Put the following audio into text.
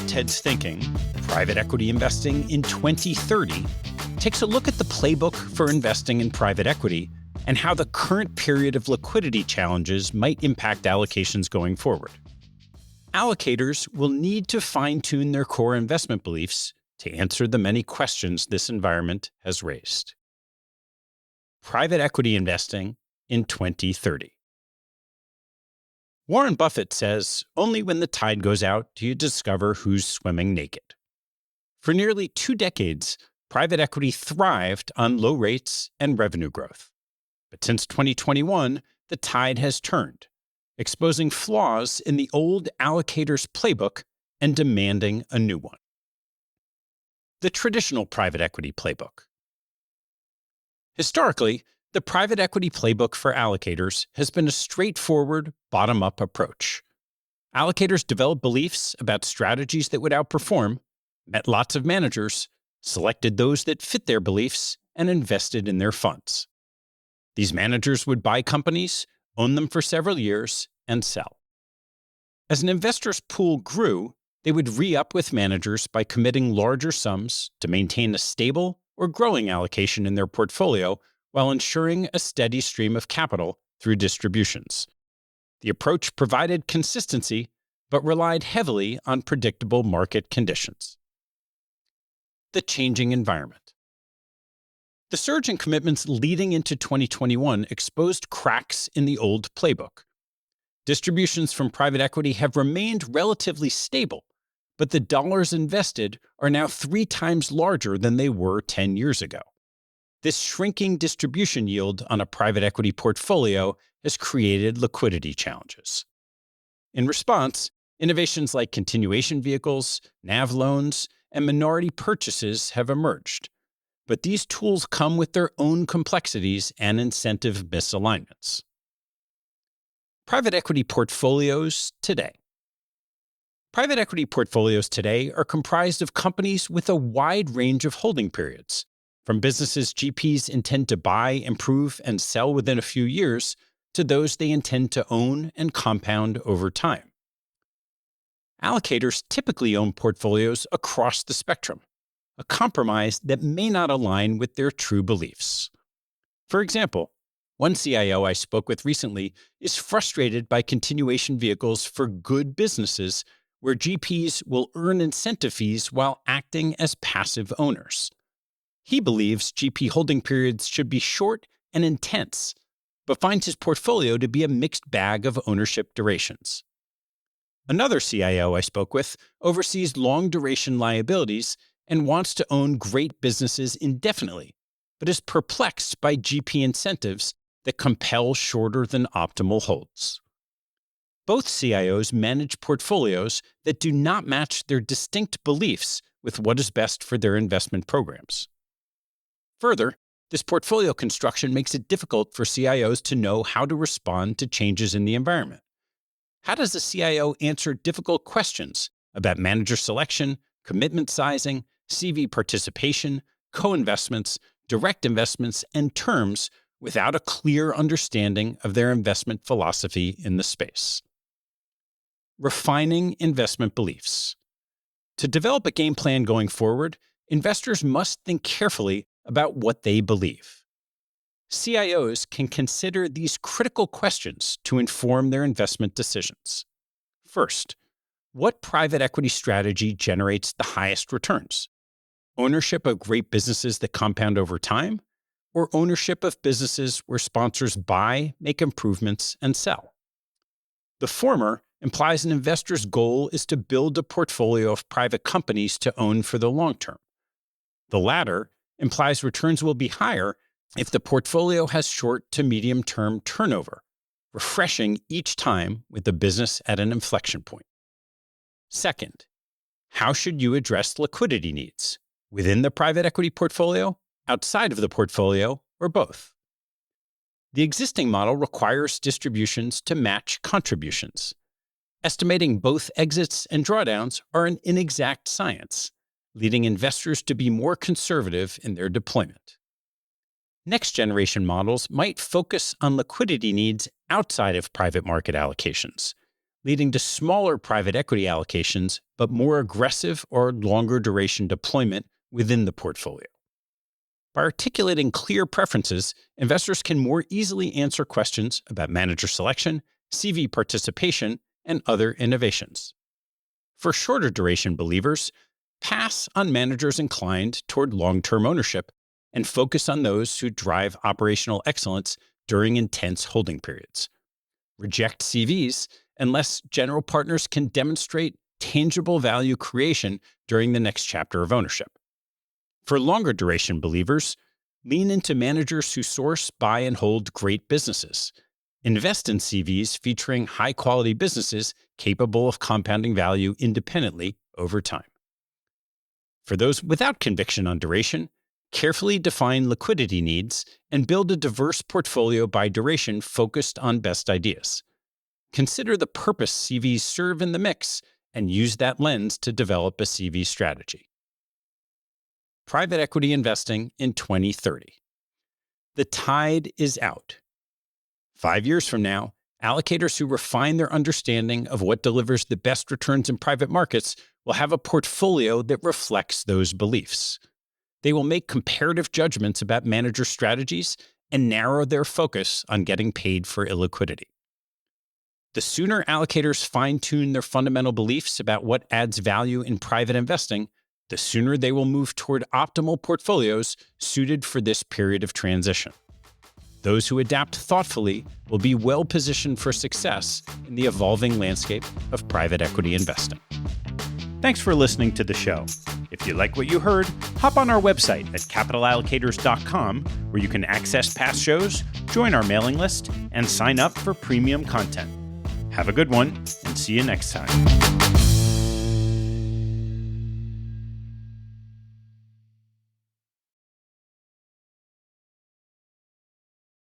Ted's Thinking, Private Equity Investing in 2030, takes a look at the playbook for investing in private equity and how the current period of liquidity challenges might impact allocations going forward. Allocators will need to fine-tune their core investment beliefs to answer the many questions this environment has raised. Private Equity Investing in 2030. Warren Buffett says, "Only when the tide goes out do you discover who's swimming naked." For nearly 2 decades, private equity thrived on low rates and revenue growth. But since 2021, the tide has turned, exposing flaws in the old Allocators playbook and demanding a new one. The traditional private equity playbook. Historically, the private equity playbook for allocators has been a straightforward, bottom-up approach. Allocators developed beliefs about strategies that would outperform, met lots of managers, selected those that fit their beliefs, and invested in their funds. These managers would buy companies, own them for several years, and sell. As an investor's pool grew, they would re-up with managers by committing larger sums to maintain a stable or growing allocation in their portfolio while ensuring a steady stream of capital through distributions. The approach provided consistency, but relied heavily on predictable market conditions. The changing environment. The surge in commitments leading into 2021 exposed cracks in the old playbook. Distributions from private equity have remained relatively stable, but the dollars invested are now 3 times larger than they were 10 years ago. This shrinking distribution yield on a private equity portfolio has created liquidity challenges. In response, innovations like continuation vehicles, NAV loans, and minority purchases have emerged. But these tools come with their own complexities and incentive misalignments. Private equity portfolios today. Private equity portfolios today are comprised of companies with a wide range of holding periods, from businesses GPs intend to buy, improve, and sell within a few years to those they intend to own and compound over time. Allocators typically own portfolios across the spectrum, a compromise that may not align with their true beliefs. For example, one CIO I spoke with recently is frustrated by continuation vehicles for good businesses where GPs will earn incentive fees while acting as passive owners. He believes GP holding periods should be short and intense, but finds his portfolio to be a mixed bag of ownership durations. Another CIO I spoke with oversees long-duration liabilities and wants to own great businesses indefinitely, but is perplexed by GP incentives that compel shorter than optimal holds. Both CIOs manage portfolios that do not match their distinct beliefs with what is best for their investment programs. Further, this portfolio construction makes it difficult for CIOs to know how to respond to changes in the environment. How does a CIO answer difficult questions about manager selection, commitment sizing, CV participation, co-investments, direct investments, and terms without a clear understanding of their investment philosophy in the space? Refining investment beliefs. To develop a game plan going forward, investors must think carefully about what they believe. CIOs can consider these critical questions to inform their investment decisions. First, what private equity strategy generates the highest returns? Ownership of great businesses that compound over time, or ownership of businesses where sponsors buy, make improvements, and sell? The former implies an investor's goal is to build a portfolio of private companies to own for the long term. The latter implies returns will be higher if the portfolio has short to medium-term turnover, refreshing each time with the business at an inflection point. Second, how should you address liquidity needs? Within the private equity portfolio, outside of the portfolio, or both? The existing model requires distributions to match contributions. Estimating both exits and drawdowns are an inexact science, leading investors to be more conservative in their deployment. Next-generation models might focus on liquidity needs outside of private market allocations, leading to smaller private equity allocations, but more aggressive or longer duration deployment within the portfolio. By articulating clear preferences, investors can more easily answer questions about manager selection, CV participation, and other innovations. For shorter duration believers, pass on managers inclined toward long-term ownership and focus on those who drive operational excellence during intense holding periods. Reject CVs unless general partners can demonstrate tangible value creation during the next chapter of ownership. For longer duration believers, lean into managers who source, buy, and hold great businesses. Invest in CVs featuring high-quality businesses capable of compounding value independently over time. For those without conviction on duration, carefully define liquidity needs and build a diverse portfolio by duration focused on best ideas. Consider the purpose CVs serve in the mix and use that lens to develop a CV strategy. Private equity investing in 2030. The tide is out. 5 years from now, allocators who refine their understanding of what delivers the best returns in private markets will have a portfolio that reflects those beliefs. They will make comparative judgments about manager strategies and narrow their focus on getting paid for illiquidity. The sooner allocators fine-tune their fundamental beliefs about what adds value in private investing, the sooner they will move toward optimal portfolios suited for this period of transition. Those who adapt thoughtfully will be well positioned for success in the evolving landscape of private equity investing. Thanks for listening to the show. If you like what you heard, hop on our website at capitalallocators.com, where you can access past shows, join our mailing list, and sign up for premium content. Have a good one, and see you next time.